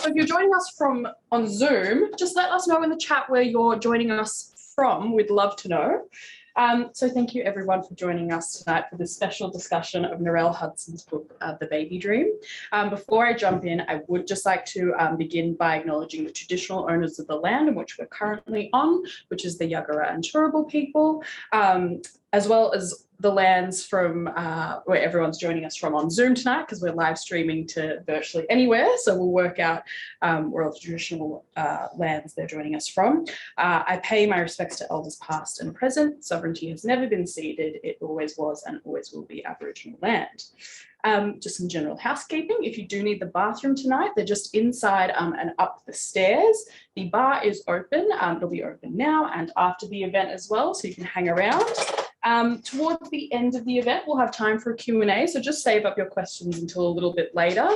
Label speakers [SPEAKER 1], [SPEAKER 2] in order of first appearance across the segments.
[SPEAKER 1] So if you're joining us from on Zoom, just let us know in the chat where you're joining us from. We'd love to know. So thank you everyone for joining us tonight for this special discussion of Narelle Hudson's book, The Baby Dream. Before I jump in, I would just like to begin by acknowledging the traditional owners of the land in which we're currently on, which is the Yuggera and Turrbal people, as well as the lands from where everyone's joining us from on Zoom tonight, because we're live streaming to virtually anywhere. So we'll work out where all the traditional lands they're joining us from. I pay my respects to elders past and present. Sovereignty has never been ceded. It always was and always will be Aboriginal land. Just some general housekeeping. If you do need the bathroom tonight, they're just inside and up the stairs. The bar is open. It'll be open now and after the event as well, so you can hang around. Towards the end of the event, we'll have time for a Q&A, so just save up your questions until a little bit later.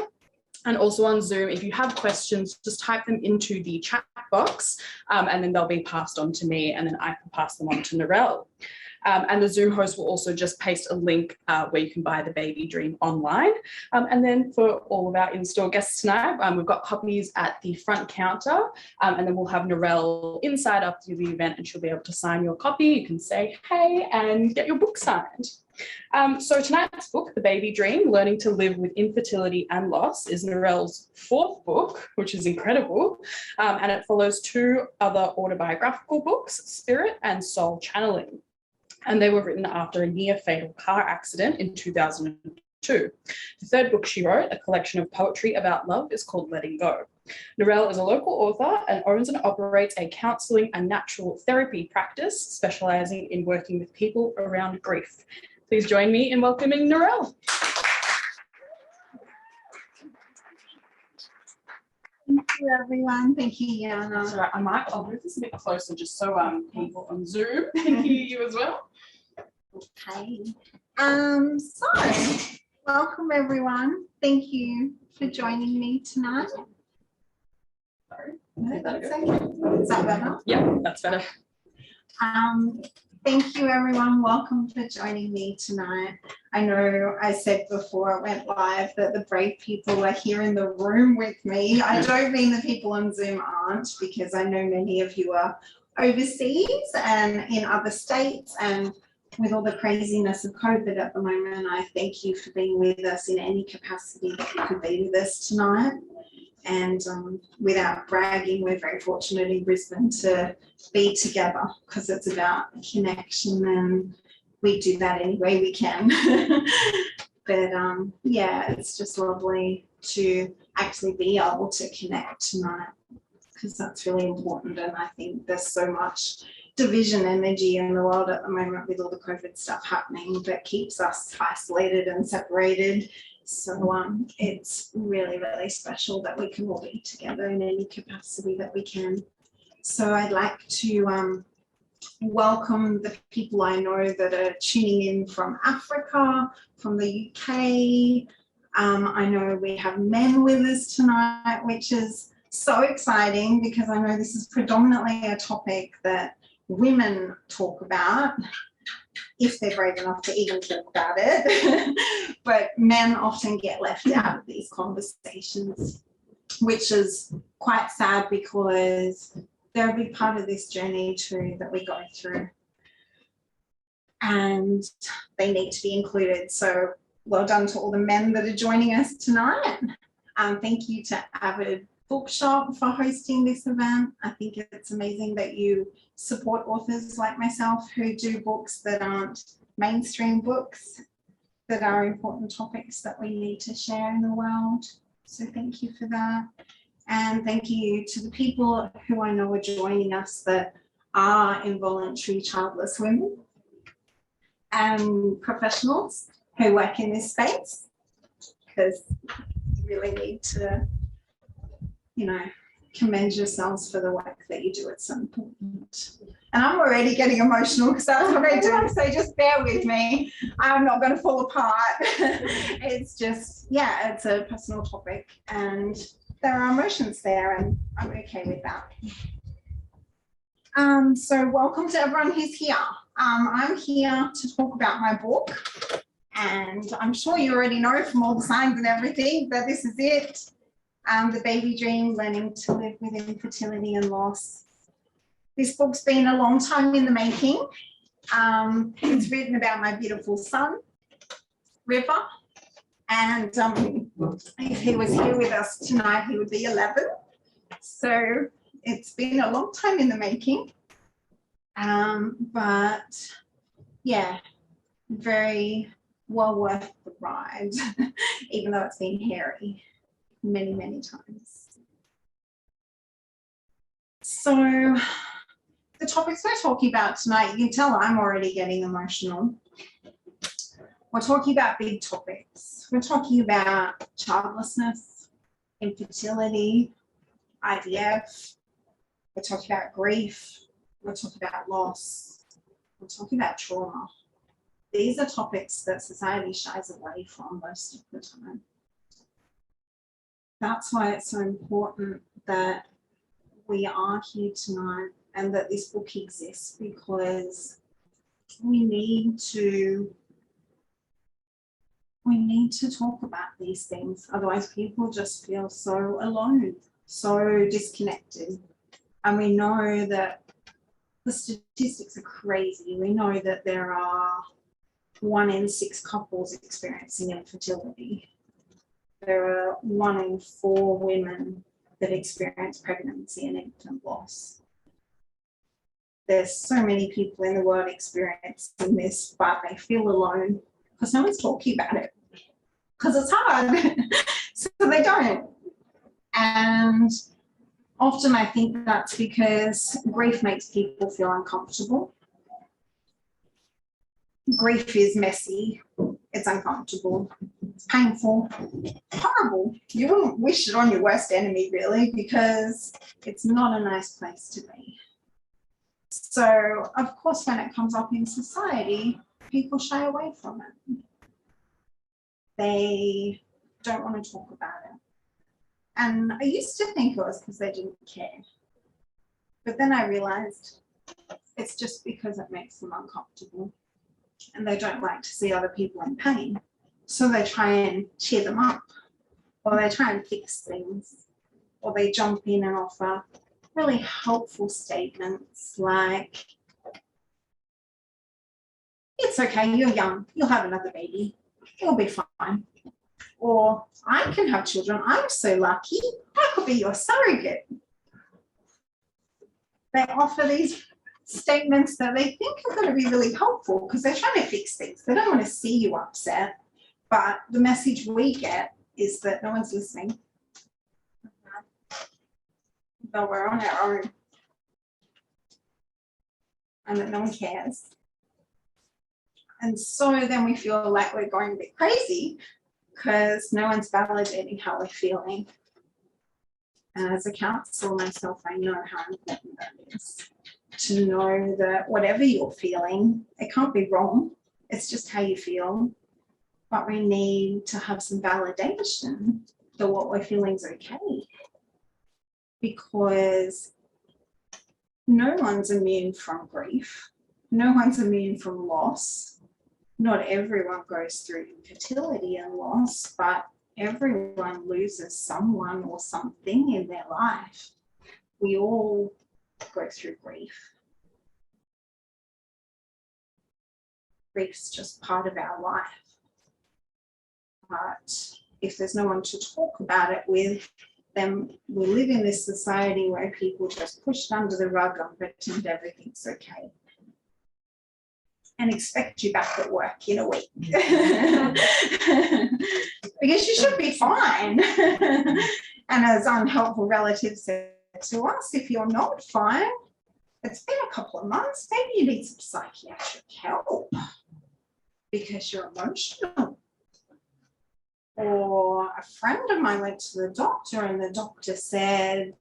[SPEAKER 1] And also on Zoom, if you have questions, just type them into the chat box and then they'll be passed on to me and then I can pass them on to Narelle. And the Zoom host will also just paste a link where you can buy The Baby Dream online. And then for all of our in-store guests tonight, we've got copies at the front counter, and then we'll have Narelle inside after the event and she'll be able to sign your copy. You can say hey and get your book signed. So tonight's book, The Baby Dream, Learning to Live with Infertility and Loss, is Narelle's fourth book, which is incredible. And it follows two other autobiographical books, Spirit and Soul Channeling. And they were written after a near-fatal car accident in 2002. The third book she wrote, a collection of poetry about love, is called Letting Go. Narelle is a local author and owns and operates a counselling and natural therapy practice, specialising in working with people around grief. Please join me in welcoming Narelle.
[SPEAKER 2] Thank you, everyone. Thank you, Yana.
[SPEAKER 1] So I'll move this a bit closer just so people on Zoom can hear you as well.
[SPEAKER 2] Okay. So welcome everyone. Thank you for joining me tonight.
[SPEAKER 1] Sorry.
[SPEAKER 2] No, that's okay. Is that better?
[SPEAKER 1] Yeah, that's better.
[SPEAKER 2] Thank you everyone. Welcome for joining me tonight. I know I said before it went live that the brave people are here in the room with me. I don't mean the people on Zoom aren't, because I know many of you are overseas and in other states, and with all the craziness of COVID at the moment, I thank you for being with us in any capacity that you could be with us tonight. And without bragging, we're very fortunate in Brisbane to be together, because it's about connection and we do that any way we can. But yeah, it's just lovely to actually be able to connect tonight, because that's really important. And I think there's so much division energy in the world at the moment with all the COVID stuff happening that keeps us isolated and separated. So it's really, really special that we can all be together in any capacity that we can. So I'd like to welcome the people I know that are tuning in from Africa, from the UK. I know we have men with us tonight, which is so exciting, because I know this is predominantly a topic that women talk about, if they're brave enough to even talk about it. But men often get left out of these conversations, which is quite sad, because they're a big part of this journey too that we go through, and they need to be included. So well done to all the men that are joining us tonight. Thank you to Avid Bookshop for hosting this event. I think it's amazing that you support authors like myself who do books that aren't mainstream books, that are important topics that we need to share in the world. So thank you for that. And thank you to the people who I know are joining us that are involuntary childless women and professionals who work in this space, because you really need to, you know, commend yourselves for the work that you do. It's so important. And I'm already getting emotional, because that's what I do. So just bear with me. I'm not going to fall apart. It's just, yeah, it's a personal topic and there are emotions there, and I'm okay with that. So welcome to everyone who's here. I'm here to talk about my book, and I'm sure you already know from all the signs and everything that this is it. The Baby Dream, Learning to Live with Infertility and Loss. This book's been a long time in the making. It's written about my beautiful son, River, and if he was here with us tonight, he would be 11. So it's been a long time in the making, but yeah, very well worth the ride, even though it's been hairy many, many times. So the topics we're talking about tonight, you can tell I'm already getting emotional. We're talking about big topics. We're talking about childlessness, infertility, IVF. We're talking about grief. We're talking about loss. We're talking about trauma. These are topics that society shies away from most of the time. That's why it's so important that we are here tonight and that this book exists, because we need to talk about these things. Otherwise, people just feel so alone, so disconnected. And we know that the statistics are crazy. We know that there are 1 in 6 couples experiencing infertility. There are 1 in 4 women that experience pregnancy and infant loss. There's so many people in the world experiencing this, but they feel alone because no one's talking about it, because it's hard. So they don't. And often I think that's because grief makes people feel uncomfortable. Grief is messy, it's uncomfortable, it's painful, horrible. You wouldn't wish it on your worst enemy, really, because it's not a nice place to be. So, of course, when it comes up in society, people shy away from it. They don't want to talk about it. And I used to think it was because they didn't care. But then I realized it's just because it makes them uncomfortable. And they don't like to see other people in pain. So they try and cheer them up, or they try and fix things, or they jump in and offer really helpful statements like, it's okay, you're young, you'll have another baby, you'll be fine. Or, I can have children, I'm so lucky, I could be your surrogate. They offer these statements that they think are going to be really helpful because they're trying to fix things. They don't want to see you upset, but the message we get is that no one's listening. That we're on our own and that no one cares. And so then we feel like we're going a bit crazy because no one's validating how we're feeling. And as a counsellor myself, I know how important that is. To know that whatever you're feeling, it can't be wrong. It's just how you feel. But we need to have some validation that what we're feeling is okay. Because no one's immune from grief. No one's immune from loss. Not everyone goes through infertility and loss, but everyone loses someone or something in their life. We all go through grief. Grief's just part of our life. But if there's no one to talk about it with, then we live in this society where people just push it under the rug and pretend everything's okay. And expect you back at work in a week. Because you should be fine. And as unhelpful relatives said to us, if you're not fine, it's been a couple of months, maybe you need some psychiatric help because you're emotional. Or a friend of mine went to the doctor and the doctor said,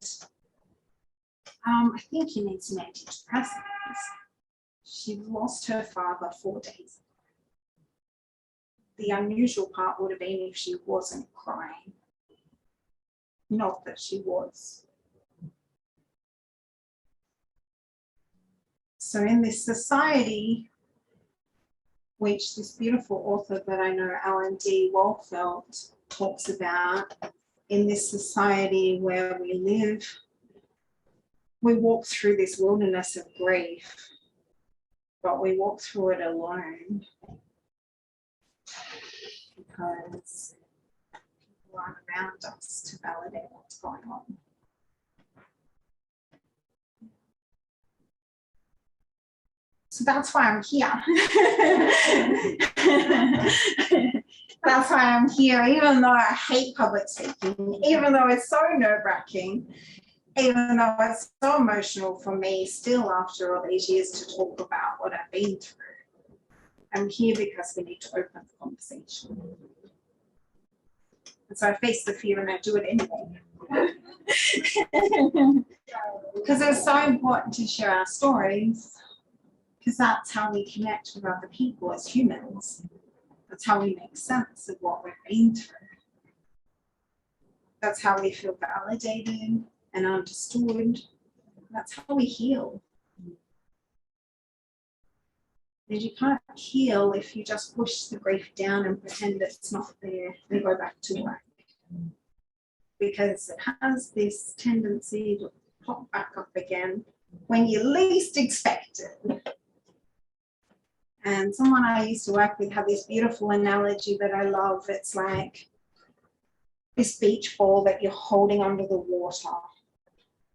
[SPEAKER 2] I think you need some antidepressants. She lost her father 4 days. The unusual part would have been if she wasn't crying. Not that she was. So in this society, which this beautiful author that I know, Alan D. Walfelt, talks about, in this society where we live, we walk through this wilderness of grief, but we walk through it alone because people aren't around us to validate what's going on. So that's why I'm here. That's why I'm here, even though I hate public speaking, even though it's so nerve-wracking, even though it's so emotional for me still after all these years to talk about what I've been through. I'm here because we need to open the conversation. And so I face the fear and I do it anyway. Because it's so important to share our stories, because that's how we connect with other people as humans. That's how we make sense of what we've been through. That's how we feel validated and understood. That's how we heal. And you can't heal if you just push the grief down and pretend it's not there and go back to work. Because it has this tendency to pop back up again when you least expect it. And someone I used to work with had this beautiful analogy that I love. It's like this beach ball that you're holding under the water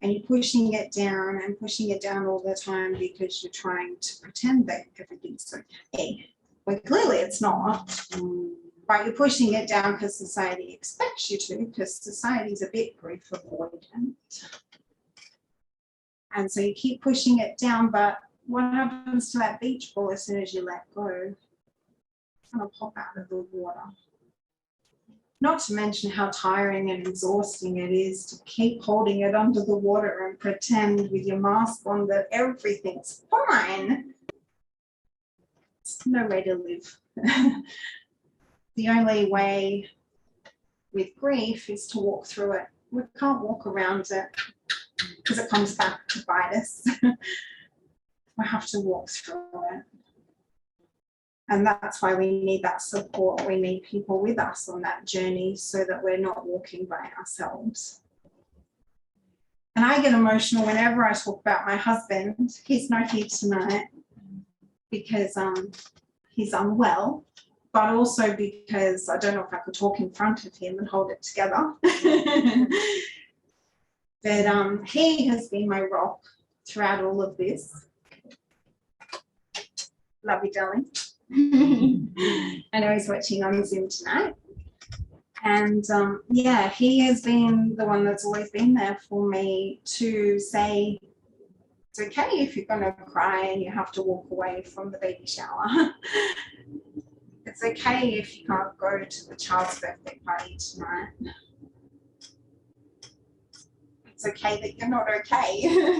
[SPEAKER 2] and you're pushing it down and pushing it down all the time because you're trying to pretend that everything's okay. Well, clearly it's not, but you're pushing it down because society expects you to, because society's a bit grief avoidant. And so you keep pushing it down, but what happens to that beach ball as soon as you let go? It's going to pop out of the water. Not to mention how tiring and exhausting it is to keep holding it under the water and pretend with your mask on that everything's fine. It's no way to live. The only way with grief is to walk through it. We can't walk around it because it comes back to bite us. We have to walk through it. And that's why we need that support. We need people with us on that journey so that we're not walking by ourselves. And I get emotional whenever I talk about my husband. He's not here tonight because he's unwell, but also because I don't know if I could talk in front of him and hold it together. But he has been my rock throughout all of this. Love you, darling. I know he's watching on Zoom tonight. And yeah, he has been the one that's always been there for me to say, it's okay if you're going to cry and you have to walk away from the baby shower. It's okay if you can't go to the child's birthday party tonight. It's okay that you're not okay.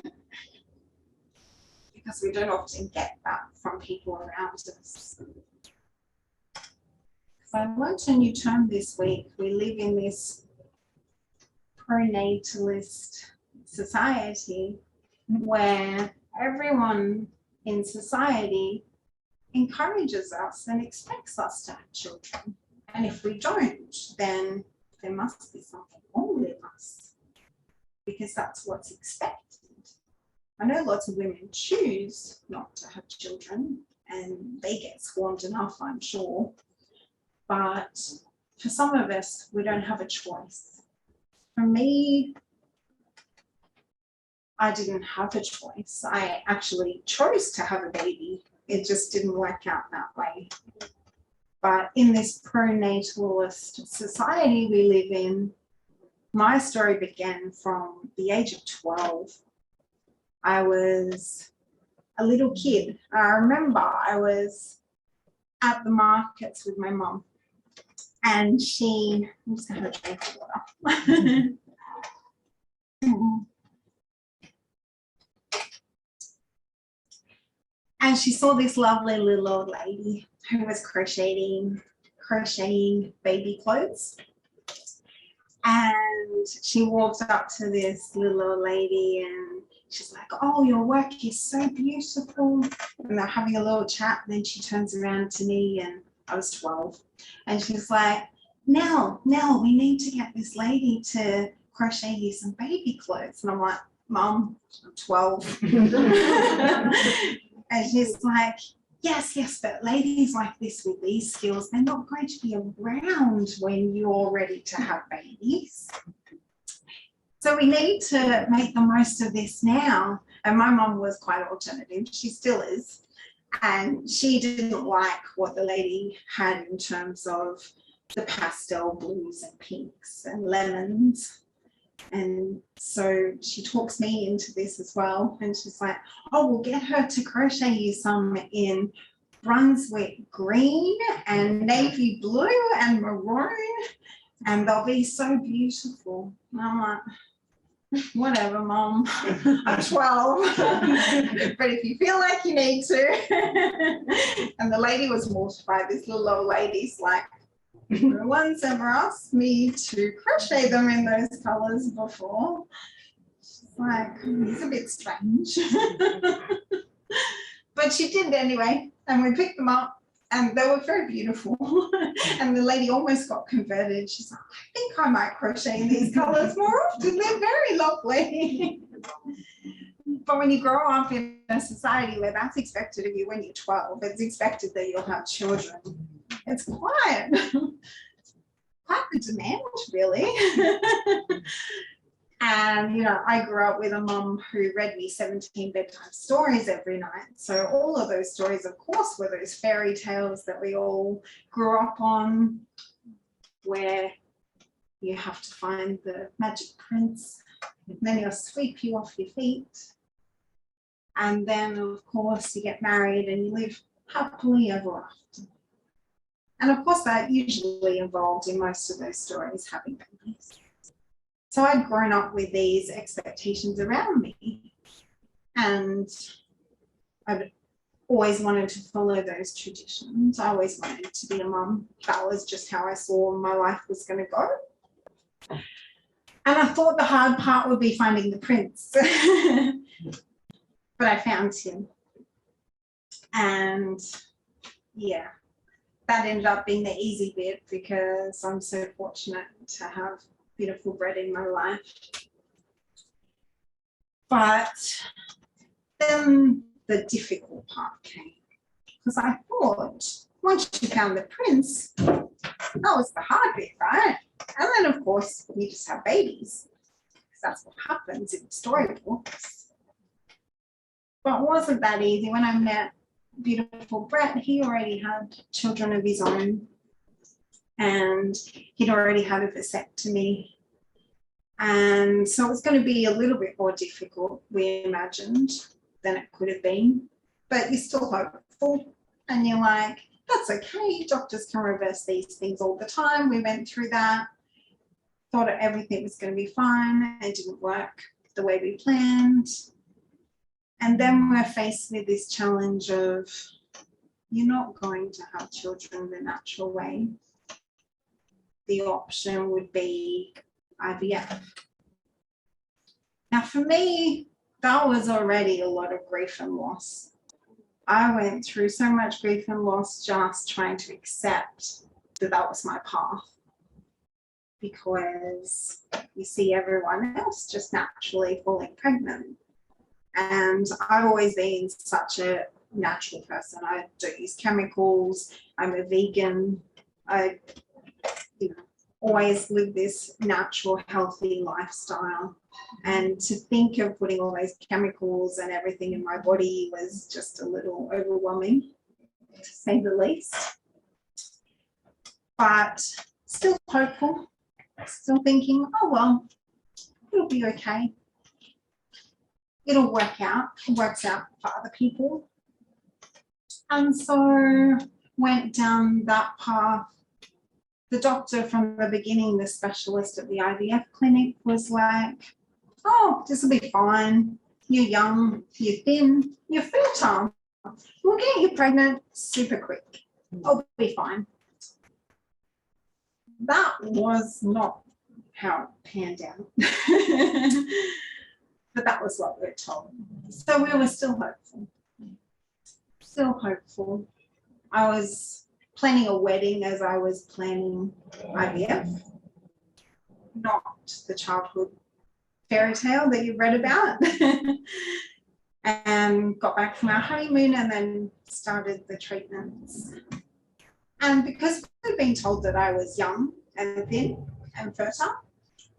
[SPEAKER 2] Because we don't often get that from people around us. So I learned a new term this week. We live in this pronatalist society where everyone in society encourages us and expects us to have children. And if we don't, then there must be something wrong with us, because that's what's expected. I know lots of women choose not to have children and they get scorned enough, I'm sure. But for some of us, we don't have a choice. For me, I didn't have a choice. I actually chose to have a baby. It just didn't work out that way. But in this pronatalist society we live in, my story began from the age of 12. I was a little kid. I remember I was at the markets with my mum, and I'm just going to have a drink of water. And she saw this lovely little old lady who was crocheting baby clothes. And she walked up to this little old lady and she's like, oh, your work is so beautiful. And they're having a little chat. And then she turns around to me, and I was 12. And she's like, Nell, we need to get this lady to crochet you some baby clothes. And I'm like, Mum, I'm 12. And she's like, yes, but ladies like this with these skills, they're not going to be around when you're ready to have babies. So we need to make the most of this now. And my mum was quite alternative. She still is. And she didn't like what the lady had in terms of the pastel blues and pinks and lemons. And so she talks me into this as well. And she's like, oh, we'll get her to crochet you some in Brunswick green and navy blue and maroon. And they'll be so beautiful. And I'm like, whatever, Mom. I'm 12. But if you feel like you need to. And the lady was mortified. This little old lady's like, no one's ever asked me to crochet them in those colours before. She's like, it's a bit strange. But she did anyway. And we picked them up. And they were very beautiful. And the lady almost got converted. She's like, I think I might crochet in these colours more often. They're very lovely. But when you grow up in a society where that's expected of you when you're 12, it's expected that you'll have children. It's quite the demand, really. And, you know, I grew up with a mum who read me 17 bedtime stories every night. So all of those stories, of course, were those fairy tales that we all grew up on, where you have to find the magic prince, and then he'll sweep you off your feet. And then, of course, you get married and you live happily ever after. And, of course, that usually involved in most of those stories having babies. So I'd grown up with these expectations around me, and I'd always wanted to follow those traditions. I always wanted to be a mum. That was just how I saw my life was going to go. And I thought the hard part would be finding the prince. But I found him. And yeah, that ended up being the easy bit because I'm so fortunate to have beautiful bread in my life. But then the difficult part came, because I thought once you found the prince, that was the hard bit, right? And then of course you just have babies, because that's what happens in storybooks. But it wasn't that easy. When I met beautiful Brett, he already had children of his own. And he'd already had a vasectomy. And so it was going to be a little bit more difficult, we imagined, than it could have been. But you're still hopeful. And you're like, that's okay. Doctors can reverse these things all the time. We went through that. Thought everything was going to be fine. It didn't work the way we planned. And then we're faced with this challenge of, you're not going to have children the natural way. The option would be IVF. Now for me, that was already a lot of grief and loss. I went through so much grief and loss just trying to accept that that was my path. Because you see everyone else just naturally falling pregnant. And I've always been such a natural person. I don't use chemicals. I'm a vegan. I always live this natural, healthy lifestyle. And to think of putting all those chemicals and everything in my body was just a little overwhelming, to say the least. But still hopeful, still thinking, oh, well, it'll be okay. It'll work out. It works out for other people. And so went down that path. The doctor from the beginning, the specialist at the IVF clinic, was like, oh, this will be fine. You're young, you're thin, you're fertile. We'll get you pregnant super quick. I'll be fine. That was not how it panned out. But that was what we were told. So we were still hopeful. Still hopeful. I was planning a wedding as I was planning IVF, not the childhood fairy tale that you read about. And got back from our honeymoon and then started the treatments. And because we'd been told that I was young and thin and fertile,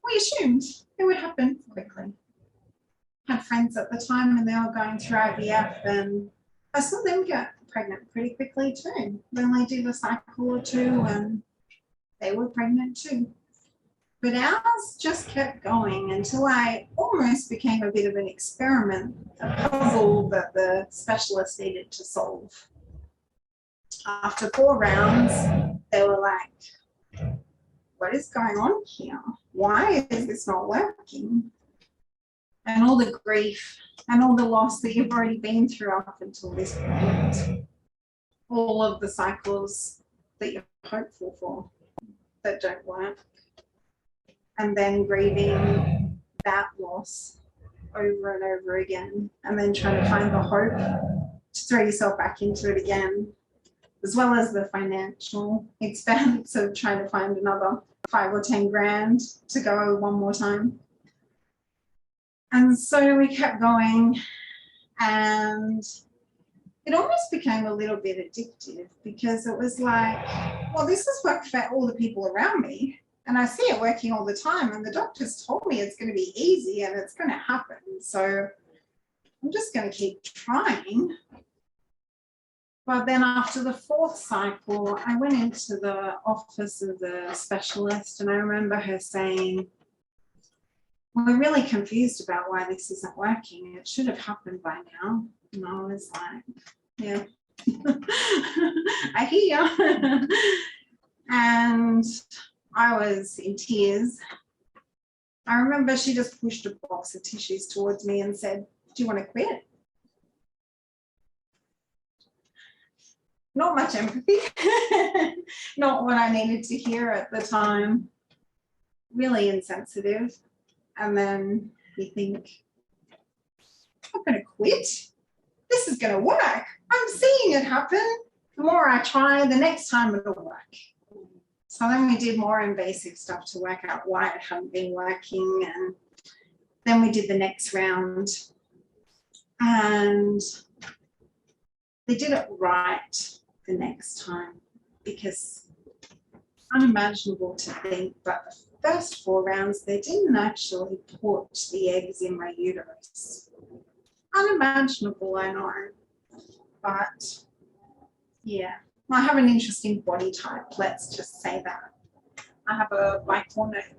[SPEAKER 2] we assumed it would happen quickly. Had friends at the time and they were going through IVF, and I saw them get pregnant pretty quickly too. They only did a cycle or two and they were pregnant too. But ours just kept going until I almost became a bit of an experiment, a puzzle that the specialist needed to solve. After 4 rounds, they were like, what is going on here? Why is this not working? And all the grief and all the loss that you've already been through up until this point. All of the cycles that you're hopeful for that don't work. And then grieving that loss over and over again, and then trying to find the hope to throw yourself back into it again, as well as the financial expense of trying to find another 5 or 10 grand to go one more time. And so we kept going, and it almost became a little bit addictive, because it was like, well, this has worked for all the people around me. And I see it working all the time, and the doctors told me it's going to be easy and it's going to happen. So I'm just going to keep trying. But then after the 4th cycle, I went into the office of the specialist, and I remember her saying, we're really confused about why this isn't working. It should have happened by now. And I was like, yeah, I hear you. And I was in tears. I remember she just pushed a box of tissues towards me and said, do you want to quit? Not much empathy. Not what I needed to hear at the time. Really insensitive. And then you think, I'm going to quit. This is going to work. I'm seeing it happen. The more I try, the next time it'll work. So then we did more invasive stuff to work out why it hadn't been working. And then we did the next round. And they did it right the next time, because unimaginable to think, but the first 4 rounds, they didn't actually put the eggs in my uterus. Unimaginable, I know. But yeah. I have an interesting body type, let's just say that. I have a bicornerate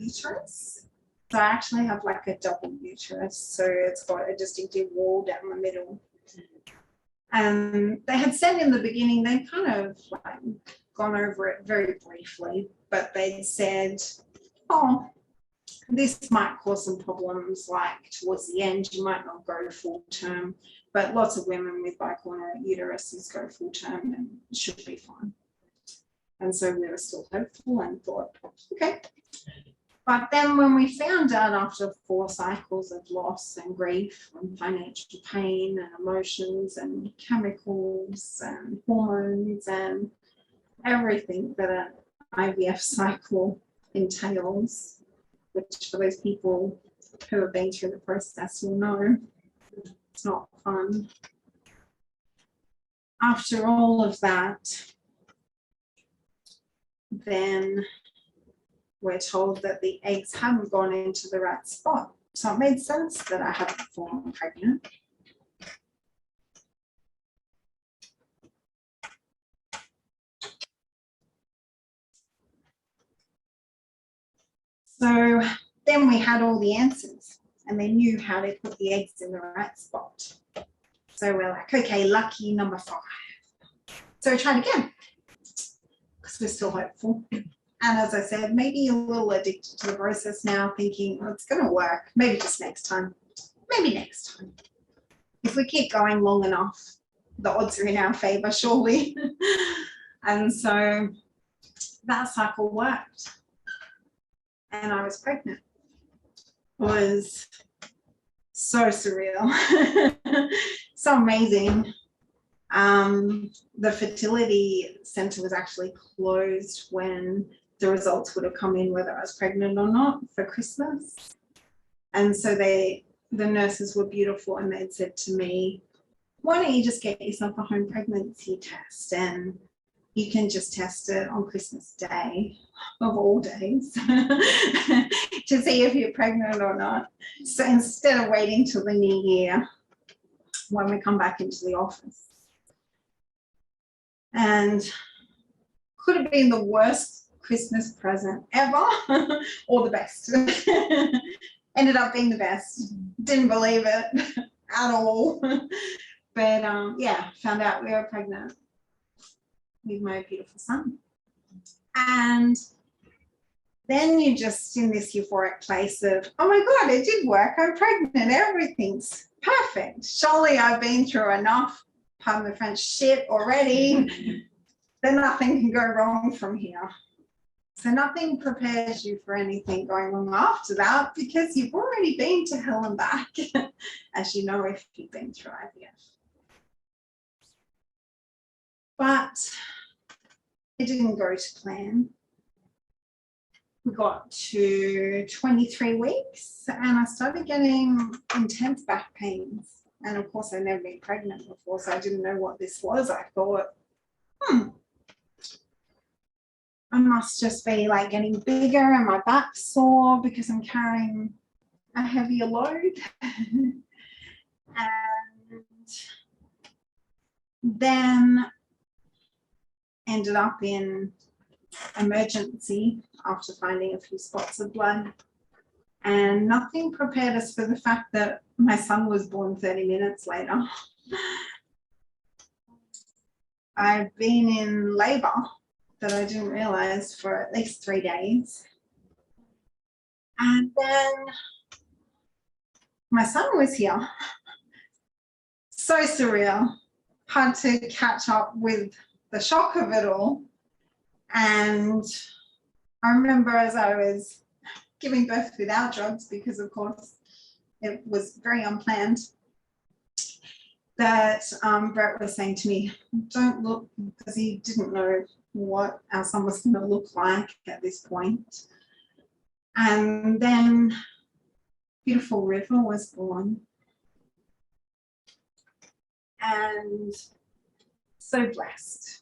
[SPEAKER 2] uterus. So I actually have like a double uterus, so it's got a distinctive wall down the middle. And they had said in the beginning, they kind of like gone over it very briefly, but they said, oh, this might cause some problems, like towards the end, you might not go full term. But lots of women with bicornerate uteruses go full term and it should be fine. And so we were still hopeful and thought, okay. But then when we found out after 4 cycles of loss and grief and financial pain and emotions and chemicals and hormones and everything that an IVF cycle entails, which for those people who have been through the process will know, it's not fun. After all of that, then we're told that the eggs hadn't gone into the right spot. So it made sense that I hadn't fallen pregnant. So then we had all the answers, and they knew how to put the eggs in the right spot. So we're like, okay, lucky number 5. So we tried again, because we're still hopeful. And as I said, maybe a little addicted to the process now, thinking, oh, it's going to work. Maybe just next time. Maybe next time. If we keep going long enough, the odds are in our favor, surely. And so that cycle worked. And I was pregnant. It was so surreal. So amazing. The fertility centre was actually closed when the results would have come in, whether I was pregnant or not, for Christmas. And so the nurses were beautiful, and they'd said to me, why don't you just get yourself a home pregnancy test, and you can just test it on Christmas Day of all days to see if you're pregnant or not. So instead of waiting till the new year when we come back into the office. And could have been the worst Christmas present ever or the best. Ended up being the best. Didn't believe it at all. But yeah, found out we were pregnant with my beautiful son. And then you're just in this euphoric place of, oh my God, it did work. I'm pregnant. Everything's perfect. Surely I've been through enough, pardon the French, shit already that nothing can go wrong from here. So nothing prepares you for anything going wrong after that, because you've already been to hell and back, as you know, if you've been through IVF. But it didn't go to plan. We got to 23 weeks and I started getting intense back pains. And of course, I'd never been pregnant before, so I didn't know what this was. I thought, I must just be like getting bigger and my back's sore because I'm carrying a heavier load. And then ended up in emergency after finding a few spots of blood. And nothing prepared us for the fact that my son was born 30 minutes later. I'd been in labour that I didn't realise for at least 3 days. And then my son was here. So surreal. Hard to catch up with the shock of it all. And I remember as I was giving birth without drugs, because of course it was very unplanned, that Brett was saying to me, don't look, because he didn't know what our son was going to look like at this point. And then beautiful River was born. And so blessed.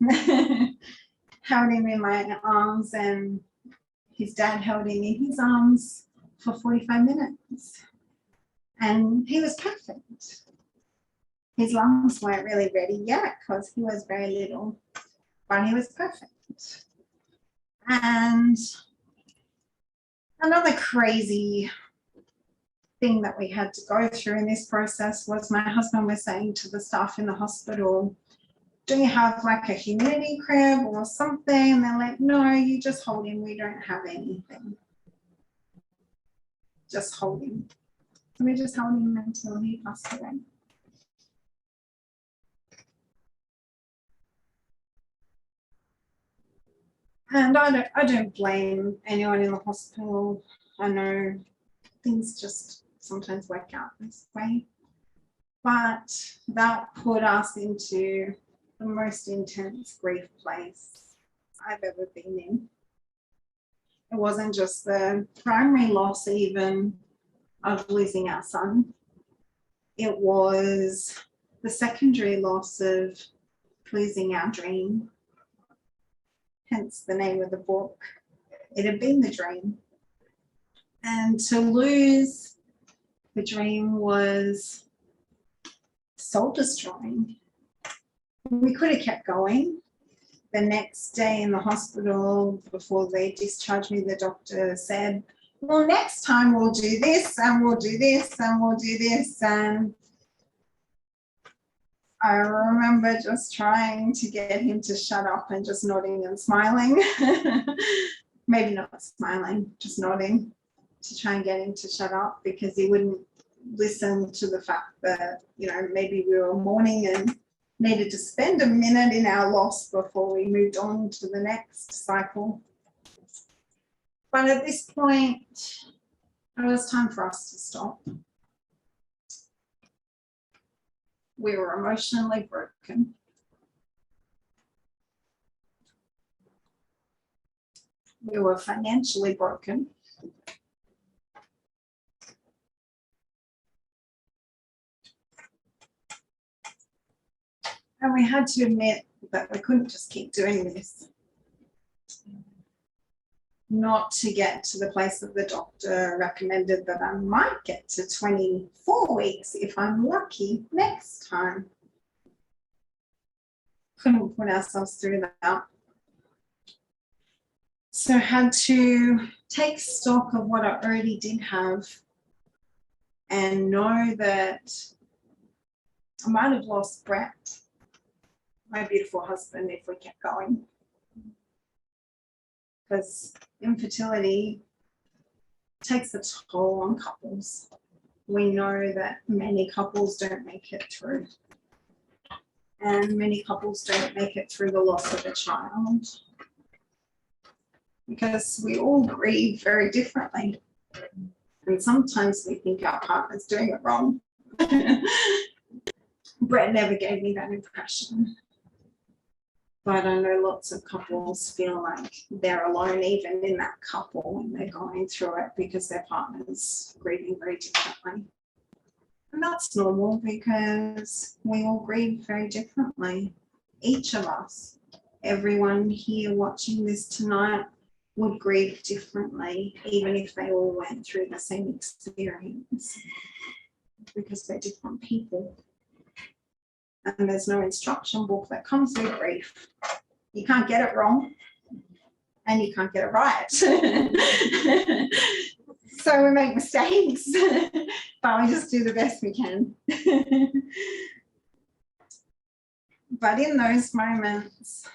[SPEAKER 2] Held him in my arms, and his dad held him in his arms for 45 minutes. And he was perfect. His lungs weren't really ready yet because he was very little, but he was perfect. And another crazy thing that we had to go through in this process was my husband was saying to the staff in the hospital, do you have like a humidity crib or something? And they're like, no, you just hold him. We don't have anything. Just hold him. So we just held him until he passed away. And I don't blame anyone in the hospital. I know things just sometimes work out this way. But that put us into the most intense grief place I've ever been in. It wasn't just the primary loss even of losing our son. It was the secondary loss of losing our dream. Hence the name of the book. It had been the dream. And to lose the dream was soul destroying. We could have kept going. The next day in the hospital, before they discharged me, the doctor said, well, next time we'll do this and we'll do this and we'll do this. And I remember just trying to get him to shut up and just nodding and smiling. Maybe not smiling, just nodding to try and get him to shut up, because he wouldn't listen to the fact that, you know, maybe we were mourning and needed to spend a minute in our loss before we moved on to the next cycle. But at this point, it was time for us to stop. We were emotionally broken. We were financially broken. And we had to admit that we couldn't just keep doing this. Not to get to the place that the doctor recommended that I might get to 24 weeks if I'm lucky next time. Couldn't put ourselves through that. So had to take stock of what I already did have and know that I might have lost Brett, my beautiful husband, if we kept going. Because infertility takes a toll on couples. We know that many couples don't make it through. And many couples don't make it through the loss of a child. Because we all grieve very differently. And sometimes we think our partner's doing it wrong. Brett never gave me that impression. But I know lots of couples feel like they're alone even in that couple when they're going through it because their partner's grieving very differently. And that's normal because we all grieve very differently. Each of us, everyone here watching this tonight would grieve differently even if they all went through the same experience because they're different people. And there's no instruction book that comes with grief. You can't get it wrong and you can't get it right. So we make mistakes, but we just do the best we can. But in those moments,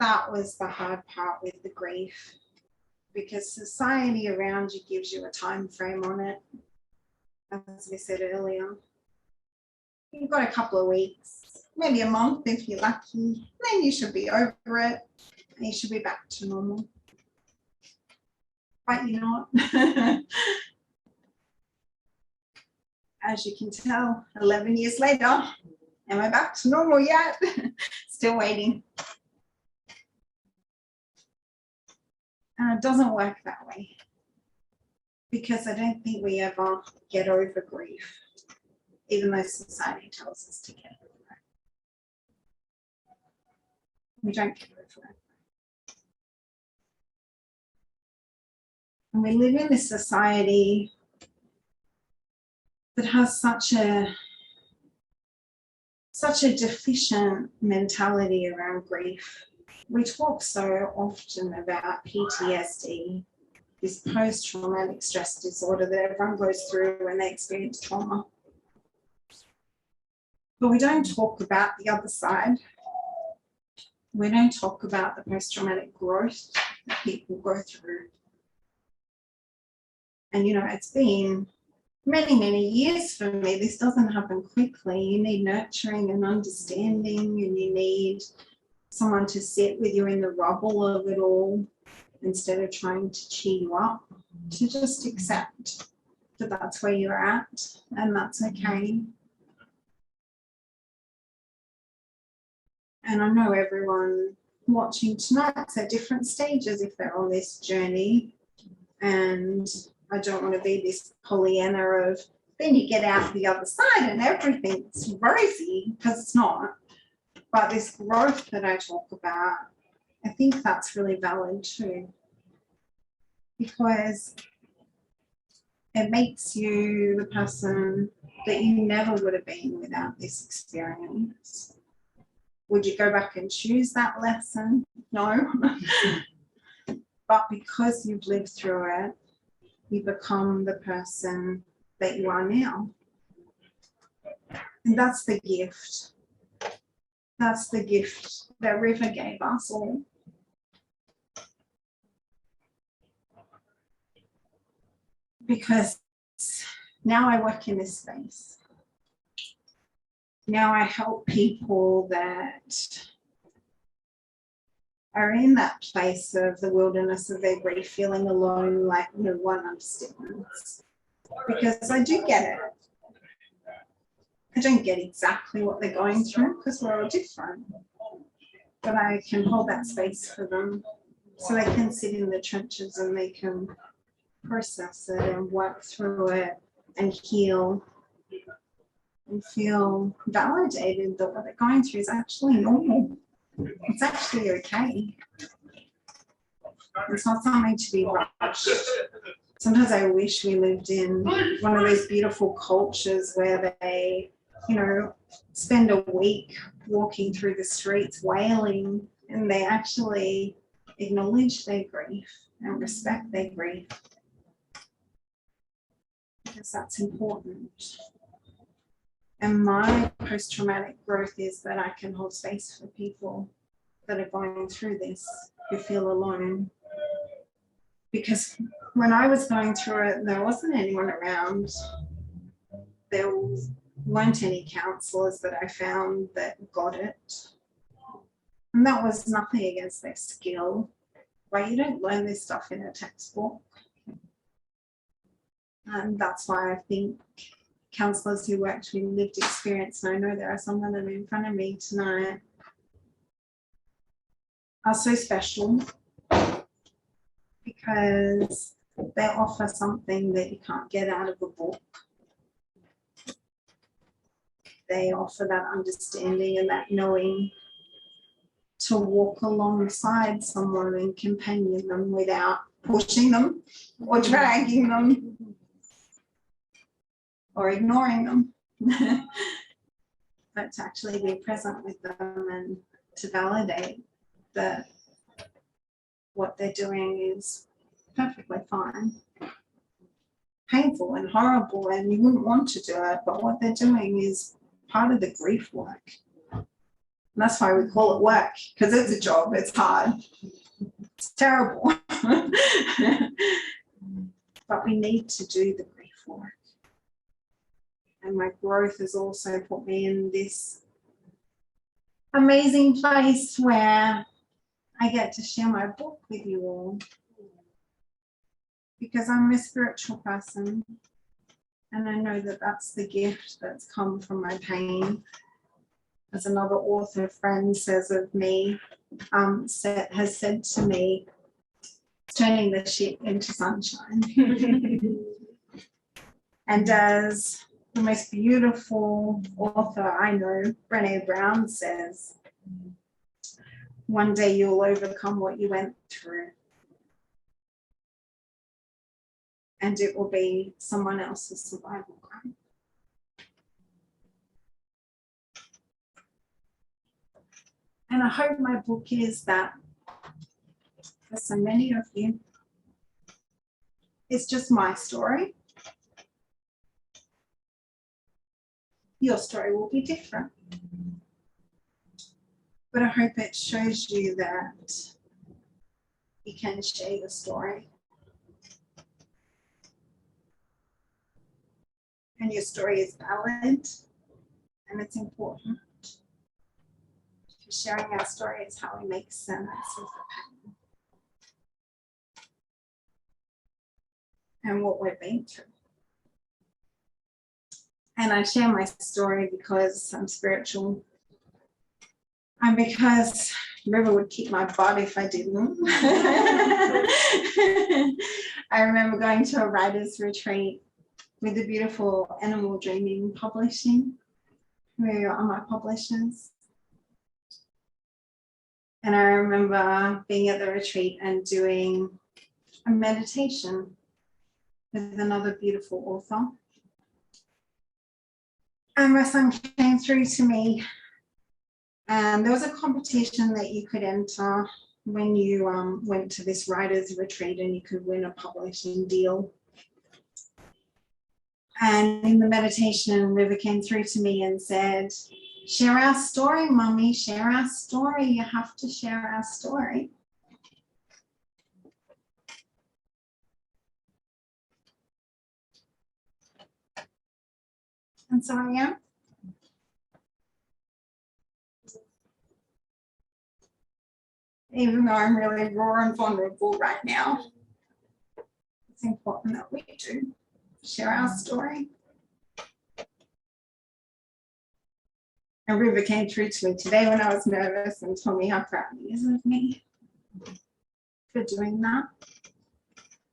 [SPEAKER 2] that was the hard part with the grief, because society around you gives you a time frame on it, as we said earlier. You've got a couple of weeks, maybe a month if you're lucky, then you should be over it and you should be back to normal. But you're not. As you can tell, 11 years later, am I back to normal yet? Still waiting. And it doesn't work that way because I don't think we ever get over grief, even though society tells us to get over it. We don't get over it. And we live in this society that has such a deficient mentality around grief. We talk so often about PTSD, this post-traumatic stress disorder that everyone goes through when they experience trauma. But we don't talk about the other side. We don't talk about the post-traumatic growth that people go through. And, you know, it's been many, many years for me. This doesn't happen quickly. You need nurturing and understanding, and you need someone to sit with you in the rubble of it all instead of trying to cheer you up, to just accept that that's where you're at and that's okay. And I know everyone watching tonight's at different stages if they're on this journey, and I don't want to be this Pollyanna of then you get out the other side and everything's rosy, because it's not. But this growth that I talk about, I think that's really valid too, because it makes you the person that you never would have been without this experience. Would you go back and choose that lesson? No. But because you've lived through it, you become the person that you are now. And that's the gift. That's the gift that River gave us all. Because now I work in this space. Now I help people that are in that place of the wilderness of their grief, feeling alone, like no one understands. Because I do get it. I don't get exactly what they're going through because we're all different. But I can hold that space for them so they can sit in the trenches and they can process it and work through it and heal and feel validated that what they're going through is actually normal. It's actually okay. It's not something to be rushed. Sometimes I wish we lived in one of those beautiful cultures where they, spend a week walking through the streets wailing, and they actually acknowledge their grief and respect their grief, because that's important. And my post-traumatic growth is that I can hold space for people that are going through this, who feel alone. Because when I was going through it, there wasn't anyone around. There weren't any counsellors that I found that got it. And that was nothing against their skill. Like, you don't learn this stuff in a textbook. And that's why I think counsellors who worked with lived experience, and I know there are some of them in front of me tonight, are so special, because they offer something that you can't get out of a book. They offer that understanding and that knowing to walk alongside someone and companion them without pushing them or dragging them or ignoring them, but to actually be present with them and to validate that what they're doing is perfectly fine. Painful and horrible, and you wouldn't want to do it, but what they're doing is part of the grief work. And that's why we call it work, because it's a job, it's hard, it's terrible. But we need to do the grief work. And my growth has also put me in this amazing place where I get to share my book with you all, because I'm a spiritual person, and I know that that's the gift that's come from my pain. As another author friend says of me, has said to me, turning the shit into sunshine. And as the most beautiful author I know, Brené Brown, says, one day you'll overcome what you went through, and it will be someone else's survival guide. And I hope my book is that for so many of you. It's just my story. Your story will be different. But I hope it shows you that you can share your story. And your story is valid, and it's important. Because sharing our story is how we make sense of the pain and what we've been through. And I share my story because I'm spiritual, and because River would kick my butt if I didn't. I remember going to a writer's retreat with the beautiful Animal Dreaming Publishing, who are my publishers. And I remember being at the retreat and doing a meditation with another beautiful author. And my son came through to me, and there was a competition that you could enter when you went to this writer's retreat, and you could win a publishing deal. And in the meditation, River came through to me and said, "Share our story, Mummy, share our story. You have to share our story." And so I am. Even though I'm really raw and vulnerable right now, it's important that we do share our story. And River came through to me today when I was nervous and told me how proud he is of me. for doing that.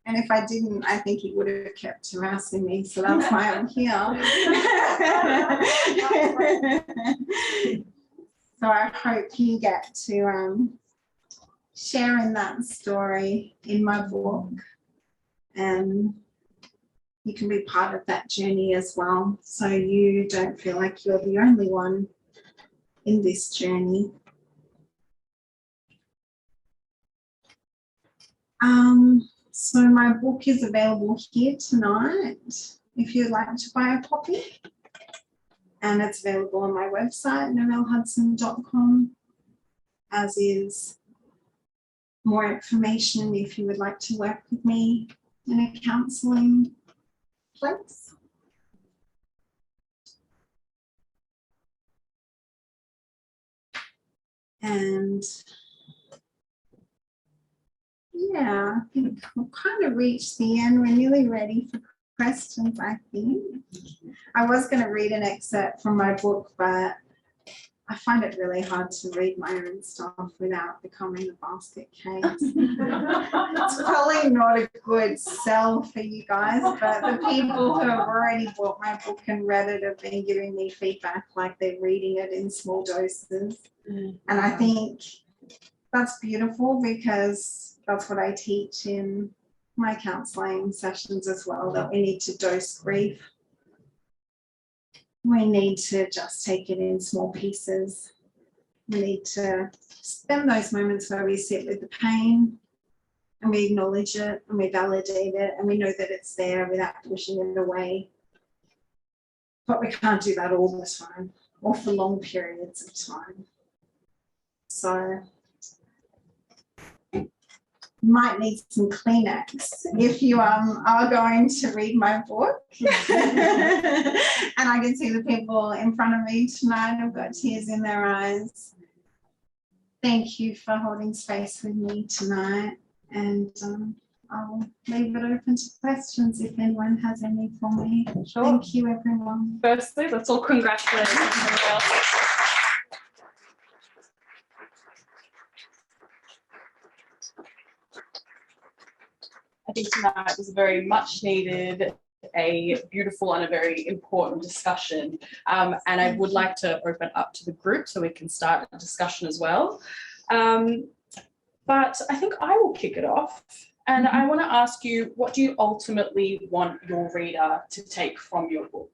[SPEAKER 2] And if I didn't, I think he would have kept harassing me. So that's why I'm here. So I hope you get to share in that story in my book. And you can be part of that journey as well. So you don't feel like you're the only one in this journey. So my book is available here tonight if you'd like to buy a copy. And it's available on my website, narellehudson.com, as is more information if you would like to work with me in a counselling place. And yeah, I think we've kind of reached the end. We're nearly ready for questions, I think. I was going to read an excerpt from my book, but I find it really hard to read my own stuff without becoming a basket case. It's probably not a good sell for you guys, but the people who have already bought my book and read it have been giving me feedback like they're reading it in small doses. And I think that's beautiful because that's what I teach in my counselling sessions as well, that we need to dose grief. We need to just take it in small pieces. We need to spend those moments where we sit with the pain and we acknowledge it and we validate it and we know that it's there without pushing it away. But we can't do that all the time or for long periods of time. So you might need some Kleenex if you are going to read my book. And I can see the people in front of me tonight have got tears in their eyes. Thank you for holding space with me tonight. And I'll leave it open to questions if anyone has any for me.
[SPEAKER 1] Sure.
[SPEAKER 2] Thank you, everyone.
[SPEAKER 1] Firstly, let's all congratulate Narelle. I think tonight was a very much needed, a beautiful and a very important discussion. And I would like to open up to the group so we can start a discussion as well. But I think I will kick it off. And I want to ask you, what do you ultimately want your reader to take from your book?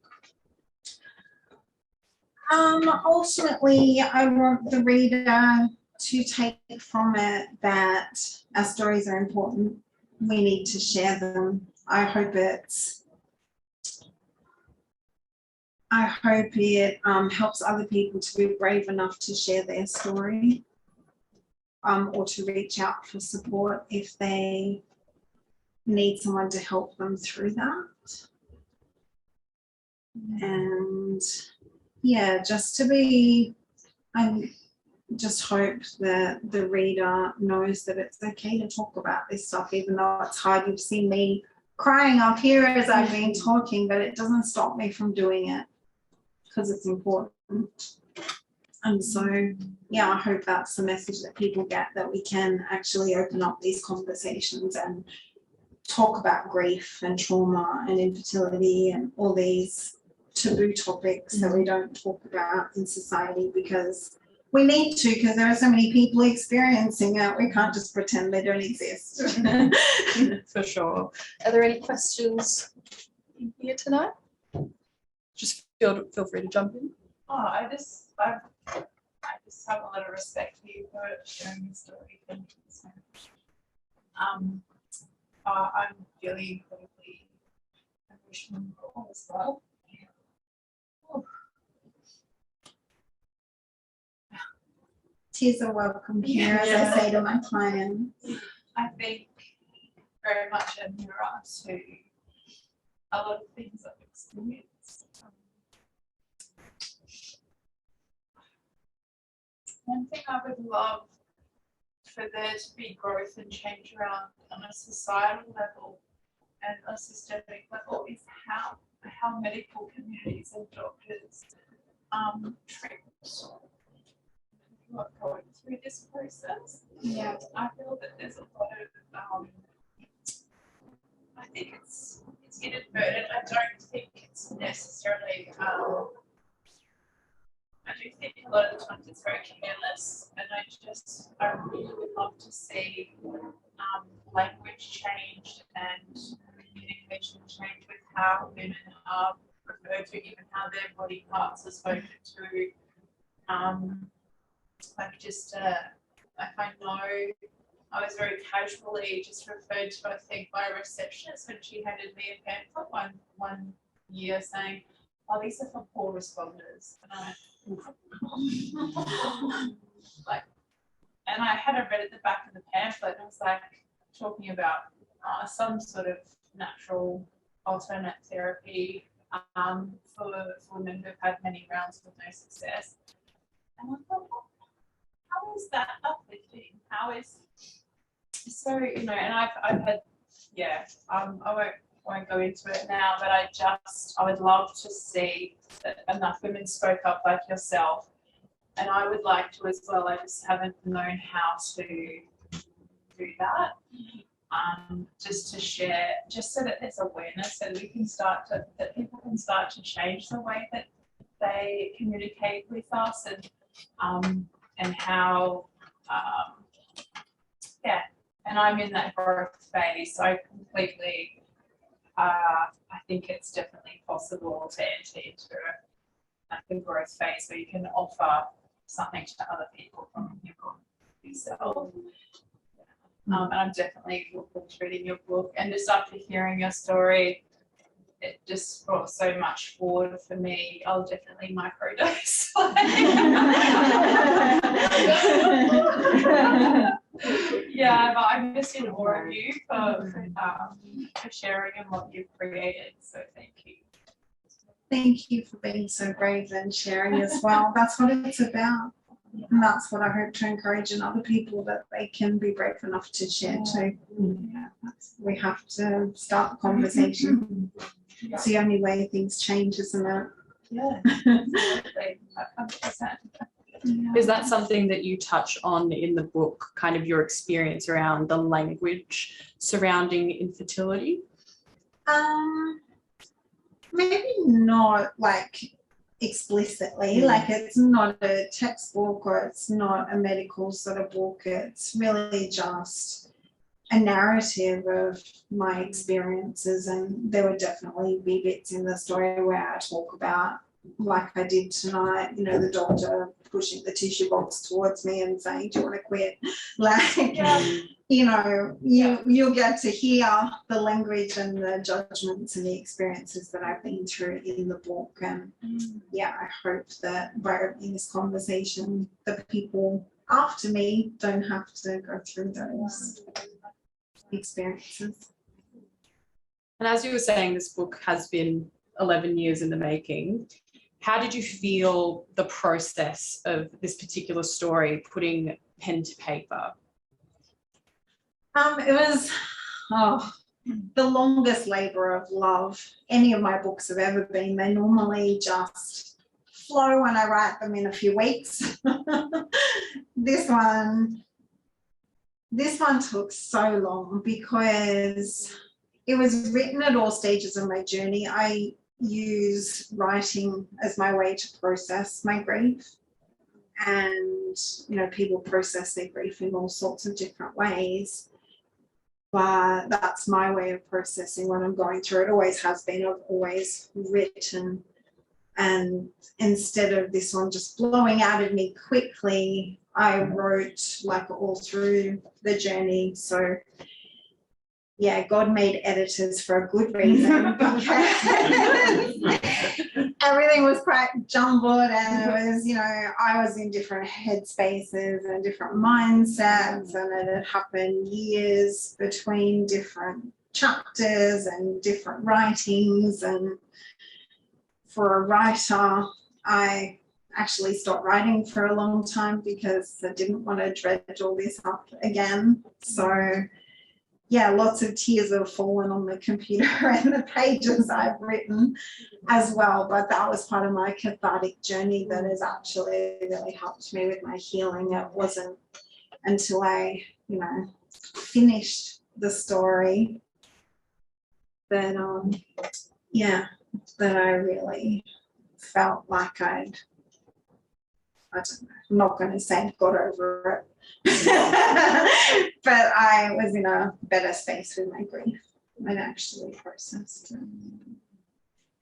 [SPEAKER 2] Ultimately, I want the reader to take from it that our stories are important. We need to share them. I hope it helps other people to be brave enough to share their story, or to reach out for support if they need someone to help them through that. And yeah, I just hope that the reader knows that it's okay to talk about this stuff, even though it's hard. You've seen me crying up here as I've been talking, but it doesn't stop me from doing it because it's important. And so, yeah, I hope that's the message that people get, that we can actually open up these conversations and talk about grief and trauma and infertility and all these taboo topics that we don't talk about in society, because we need to, because there are so many people experiencing it. We can't just pretend they don't exist.
[SPEAKER 1] For sure. Are there any questions in here tonight? Just feel free to jump in.
[SPEAKER 3] I just have a lot of respect for you for sharing your story. Thank you so much. I'm feeling incredibly emotional as well.
[SPEAKER 2] Tears are welcome here, as I say to my clients.
[SPEAKER 3] I think very much a mirror to a lot of things I've experienced. One thing I would love for there to be growth and change around on a societal level and a systemic level is how medical communities and doctors treat are going through this process.
[SPEAKER 2] Yeah.
[SPEAKER 3] I feel that there's a lot of, I think it's inadvertent. I don't think it's necessarily, I do think a lot of the times it's very careless, and I really would love to see language changed and communication changed with how women are referred to, even how their body parts are spoken to. I know I was very casually just referred to, I think, by a receptionist when she handed me a pamphlet one year saying, "Oh, these are for poor responders." And I and I had a read at the back of the pamphlet, and it was like talking about some sort of natural alternate therapy for women who've had many rounds with no success. And I thought, how is that uplifting? How is so, and I've had, I won't go into it now, but I would love to see that enough women spoke up like yourself, and I would like to as well. I just haven't known how to do that. Just to share, just so that there's awareness, and that people can start to change the way that they communicate with us, and how, and I'm in that growth phase, so I completely, I think it's definitely possible to enter into a growth phase where you can offer something to other people from yourself. And I'm definitely looking forward to reading your book, and just after hearing your story, it just brought so much forward for me. I'll definitely microdose. Yeah, but I'm just in awe of you for sharing and what you've created. So thank you.
[SPEAKER 2] Thank you for being so brave and sharing as well. That's what it's about. And that's what I hope to encourage in other people, that they can be brave enough to share too. Yeah, we have to start the conversation. It's the only way things change, isn't it?
[SPEAKER 3] Yeah, absolutely. 100%.
[SPEAKER 1] Is that something that you touch on in the book, kind of your experience around the language surrounding infertility?
[SPEAKER 2] Maybe not like explicitly, like it's not a textbook or it's not a medical sort of book. It's really just a narrative of my experiences, and there would definitely be bits in the story where I talk about, like I did tonight, the doctor pushing the tissue box towards me and saying, "Do you want to quit?" Like, you'll get to hear the language and the judgments and the experiences that I've been through in the book. And I hope that by opening this conversation, the people after me don't have to go through those experiences.
[SPEAKER 1] And as you were saying, this book has been 11 years in the making. How did you feel the process of this particular story, putting pen to paper?
[SPEAKER 2] It was the longest labour of love any of my books have ever been. They normally just flow when I write them in a few weeks. This one took so long because it was written at all stages of my journey. I use writing as my way to process my grief, and people process their grief in all sorts of different ways, but that's my way of processing what I'm going through. It always has been. I've always written, and instead of this one just blowing out of me quickly, I wrote like all through the journey. So God made editors for a good reason, because everything was quite jumbled, and it was, I was in different headspaces and different mindsets, and it had happened years between different chapters and different writings. And for a writer, I actually stopped writing for a long time because I didn't want to dredge all this up again. So yeah, lots of tears have fallen on the computer and the pages I've written as well. But that was part of my cathartic journey that has actually really helped me with my healing. It wasn't until I, finished the story that, that I really felt like I don't know, I'm not going to say got over it, but I was in a better space with my grief and actually processed it.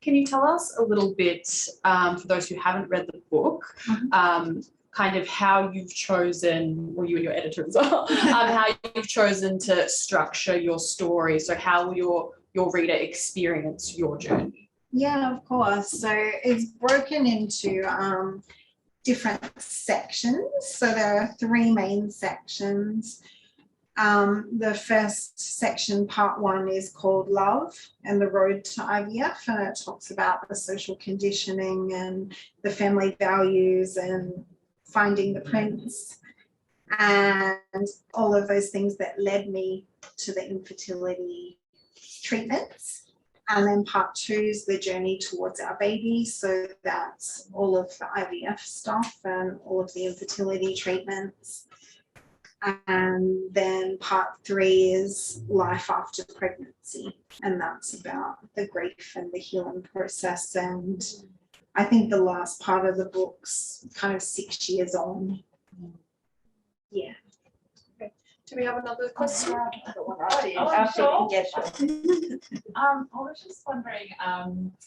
[SPEAKER 1] Can you tell us a little bit, for those who haven't read the book, kind of how you've chosen, or you and your editor as well, how you've chosen to structure your story, so how will your reader experience your journey?
[SPEAKER 2] Yeah, of course. So it's broken into different sections. So there are 3 main sections. The first section, part 1, is called Love and the Road to IVF, and it talks about the social conditioning and the family values and finding the prince and all of those things that led me to the infertility treatments. And then part 2 is the journey towards our baby. So that's all of the IVF stuff and all of the infertility treatments. And then part 3 is life after pregnancy. And that's about the grief and the healing process. And I think the last part of the book's kind of 6 years on. Yeah.
[SPEAKER 1] Do we have another question?
[SPEAKER 3] I was just wondering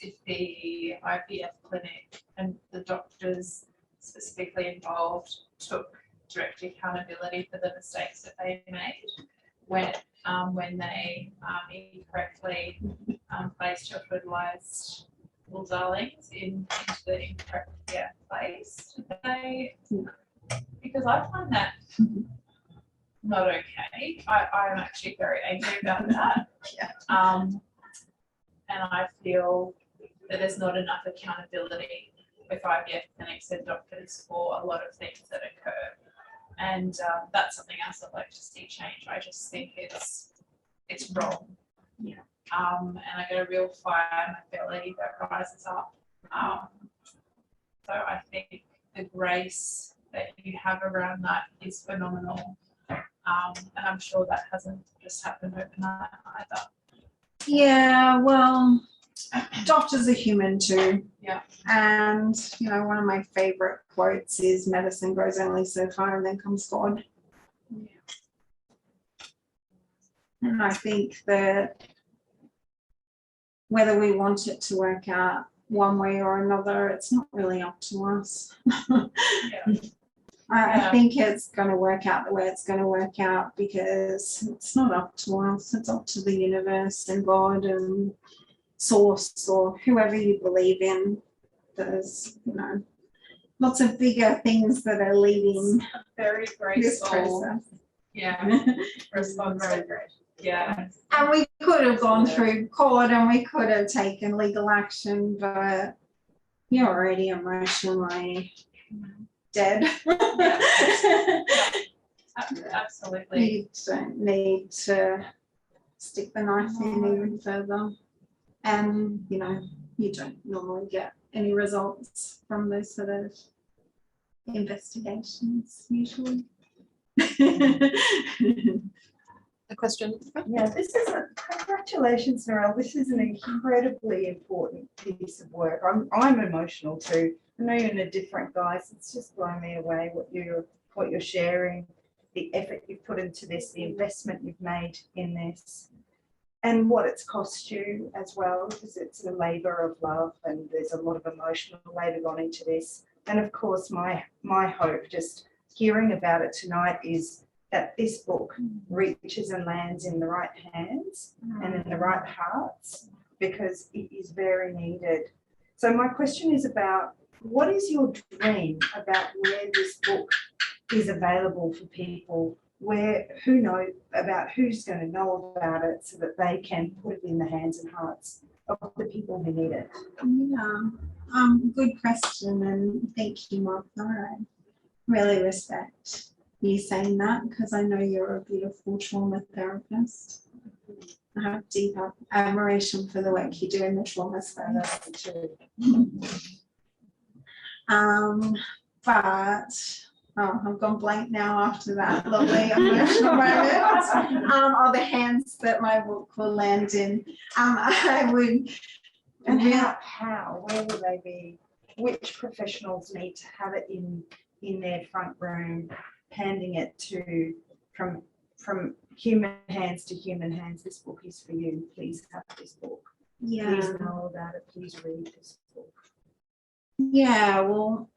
[SPEAKER 3] if the IVF clinic and the doctors specifically involved took direct accountability for the mistakes that they made when they incorrectly placed your fertilized little darlings into the incorrect place. Did they? Because I find that not okay. I am actually very angry about that. And I feel that there's not enough accountability with IVF clinics and doctors for a lot of things that occur. And that's something else I'd like to see change. I just think it's wrong.
[SPEAKER 2] Yeah.
[SPEAKER 3] And I get a real fire in my belly that rises up. So I think the grace that you have around that is phenomenal. And I'm sure that hasn't just happened overnight either.
[SPEAKER 2] Yeah, well, doctors are human too.
[SPEAKER 3] Yeah.
[SPEAKER 2] And, one of my favorite quotes is medicine goes only so far and then comes God.
[SPEAKER 3] Yeah.
[SPEAKER 2] And I think that whether we want it to work out one way or another, it's not really up to us.
[SPEAKER 3] Yeah.
[SPEAKER 2] I think it's going to work out the way it's going to work out because it's not up to us. It's up to the universe and God and source or whoever you believe in. There's, lots of bigger things that are leading
[SPEAKER 3] Very
[SPEAKER 2] this
[SPEAKER 3] graceful.
[SPEAKER 2] process.
[SPEAKER 3] Yeah. Response. Very great. Yeah.
[SPEAKER 2] And we could have gone through court and we could have taken legal action, but you're already emotionally dead.
[SPEAKER 3] Yeah. Absolutely.
[SPEAKER 2] You don't need to stick the knife in even further. And, you don't normally get any results from those sort of investigations usually.
[SPEAKER 1] A question?
[SPEAKER 4] Yeah, congratulations, Narelle. This is an incredibly important piece of work. I'm emotional too. I know you're in a different guise. It's just blown me away what you're sharing, the effort you've put into this, the investment you've made in this, and what it's cost you as well, because it's a labour of love and there's a lot of emotional labour gone into this. And of course, my hope, just hearing about it tonight, is that this book reaches and lands in the right hands and in the right hearts, because it is very needed. So my question is about, what is your dream about where this book is available for people, who's going to know about it so that they can put it in the hands and hearts of the people who need it?
[SPEAKER 2] Yeah, good question, and thank you, Martha. I really respect you saying that, because I know you're a beautiful trauma therapist. I have deep admiration for the work you do in the trauma space. But I've gone blank now after that lovely emotional moment. The hands that my book will land in. I would.
[SPEAKER 4] And how, where will they be? Which professionals need to have it in their front room, handing it to from human hands to human hands? This book is for you. Please have this book.
[SPEAKER 2] Yeah.
[SPEAKER 4] Please know about it. Please read this book.
[SPEAKER 2] Yeah, well,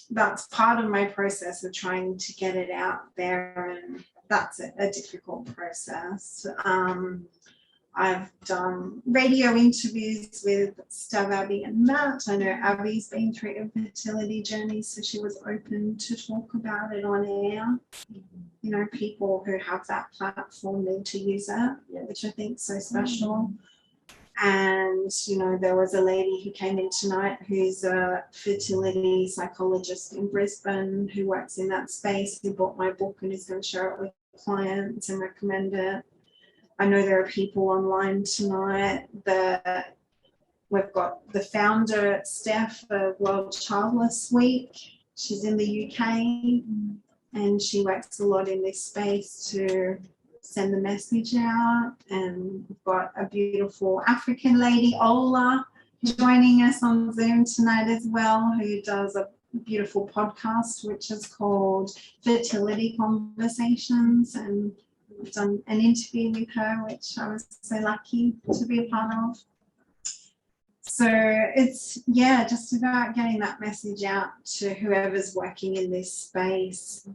[SPEAKER 2] that's part of my process of trying to get it out there, and that's a difficult process. I've done radio interviews with Stav, Abby and Matt. I know Abby's been through a fertility journey, so she was open to talk about it on air. You know, people who have that platform need to use it, which I think is so special. And, you know, there was a lady who came in tonight who's a fertility psychologist in Brisbane who works in that space, who bought my book and is going to share it with clients and recommend it. I know there are people online tonight that we've got the founder, Steph, of World Childless Week. She's in the UK and she works a lot in this space to send the message out. And we've got a beautiful African lady, Ola, joining us on Zoom tonight as well, who does a beautiful podcast which is called Fertility Conversations, and I've done an interview with her which I was so lucky to be a part of. So it's just about getting that message out to whoever's working in this space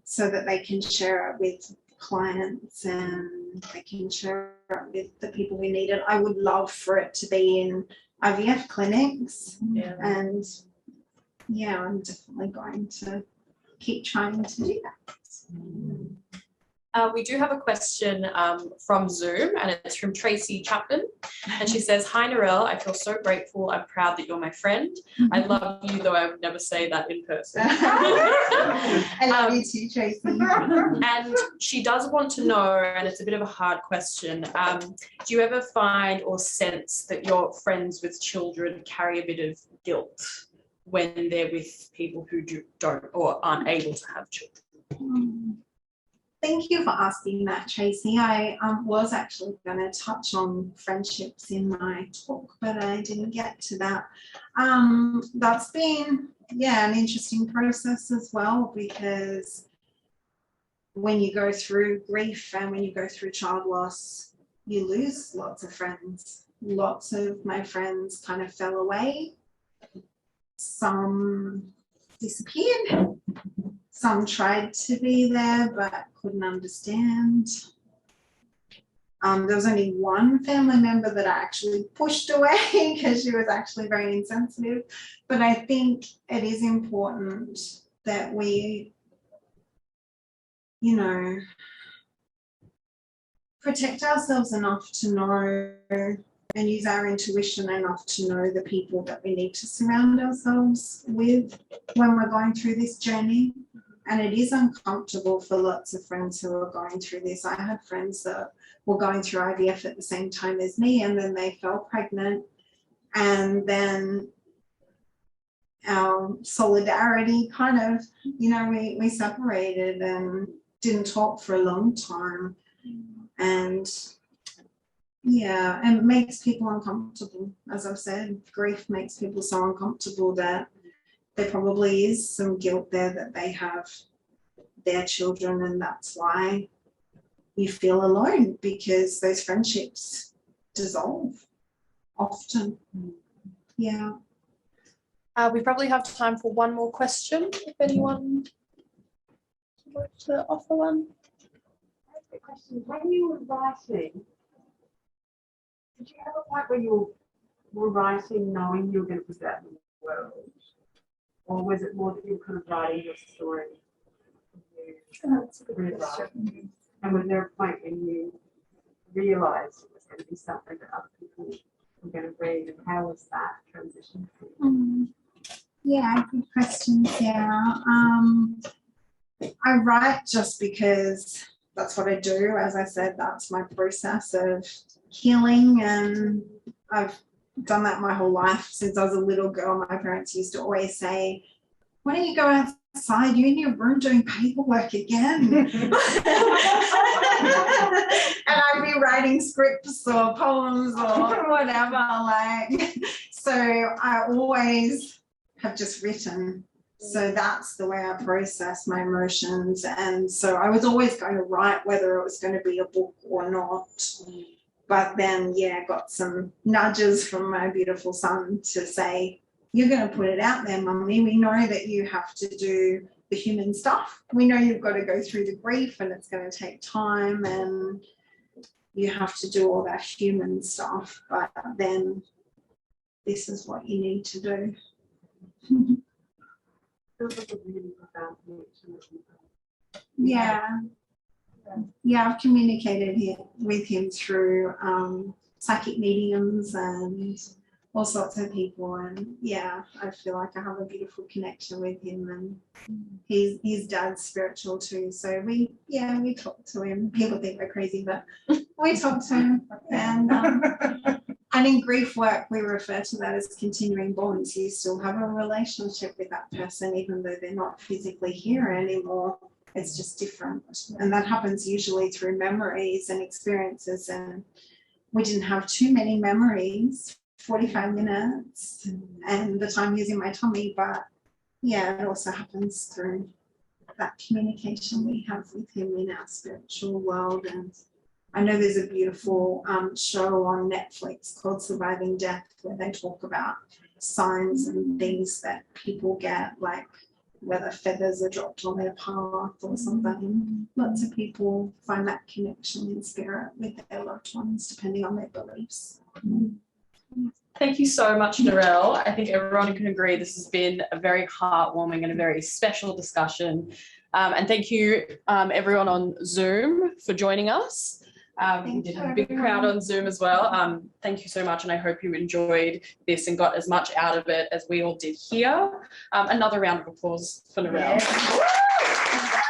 [SPEAKER 2] so that they can share it with clients and they can share it with the people who need it. I would love for it to be in IVF clinics, and I'm definitely going to keep trying to do that.
[SPEAKER 1] We do have a question from Zoom, and it's from Tracy Chapman. And she says, "Hi, Narelle. I feel so grateful. I'm proud that you're my friend. I love you, though I would never say that in person."
[SPEAKER 2] I love you too, Tracy.
[SPEAKER 1] And she does want to know, and it's a bit of a hard question, do you ever find or sense that your friends with children carry a bit of guilt when they're with people who don't or aren't able to have children?
[SPEAKER 2] Thank you for asking that, Tracy. I was actually going to touch on friendships in my talk, but I didn't get to that. That's been, an interesting process as well, because when you go through grief and when you go through child loss, you lose lots of friends. Lots of my friends kind of fell away. Some disappeared. Some tried to be there but couldn't understand. There was only one family member that I actually pushed away because she was actually very insensitive. But I think it is important that we, protect ourselves enough to know and use our intuition enough to know the people that we need to surround ourselves with when we're going through this journey. And it is uncomfortable for lots of friends who are going through this. I had friends that were going through IVF at the same time as me, and then they fell pregnant. And then our solidarity kind of, we separated and didn't talk for a long time. And and it makes people uncomfortable. As I've said, grief makes people so uncomfortable that there probably is some guilt there that they have their children, and that's why you feel alone, because those friendships dissolve often. Yeah.
[SPEAKER 1] We probably have time for one more question, if anyone would like to offer one.
[SPEAKER 5] I have a question. When you were writing, did you have a point where you were writing knowing you were going to put that in the world? Or was it more that you were kind of writing your story?
[SPEAKER 4] That's a good question.
[SPEAKER 5] And was there a point when you realised it was going to be something that other people were going to read, and how was that transition?
[SPEAKER 2] Yeah, good question, Sarah. I write just because that's what I do. As I said, that's my process of healing, and I've done that my whole life. Since I was a little girl, my parents used to always say, why don't you go outside? You're in your room doing paperwork again. And I'd be writing scripts or poems or whatever. Like, so I always have just written. So that's the way I process my emotions. And so I was always going to write, whether it was going to be a book or not. But then, yeah, got some nudges from my beautiful son to say, you're going to put it out there, Mummy. We know that you have to do the human stuff. We know you've got to go through the grief and it's going to take time and you have to do all that human stuff. But then this is what you need to do. Yeah. Yeah, I've communicated with him through psychic mediums and all sorts of people, and yeah, I feel like I have a beautiful connection with him, and his dad's spiritual too. So we talk to him. People think we're crazy, but we talk to him. And in grief work, we refer to that as continuing bonds. You still have a relationship with that person, even though they're not physically here anymore. It's just different. And that happens usually through memories and experiences. And we didn't have too many memories, 45 minutes, and the time he's in my tummy. But yeah, it also happens through that communication we have with him in our spiritual world. And I know there's a beautiful show on Netflix called Surviving Death, where they talk about signs and things that people get, like whether feathers are dropped on their path or something. Lots of people find that connection in spirit with their loved ones, depending on their beliefs.
[SPEAKER 1] Thank you so much, Narelle. I think everyone can agree this has been a very heartwarming and a very special discussion. And thank you, everyone on Zoom, for joining us. We did have a big crowd on Zoom as well. Thank you so much, and I hope you enjoyed this and got as much out of it as we all did here. Another round of applause for Narelle. Yeah.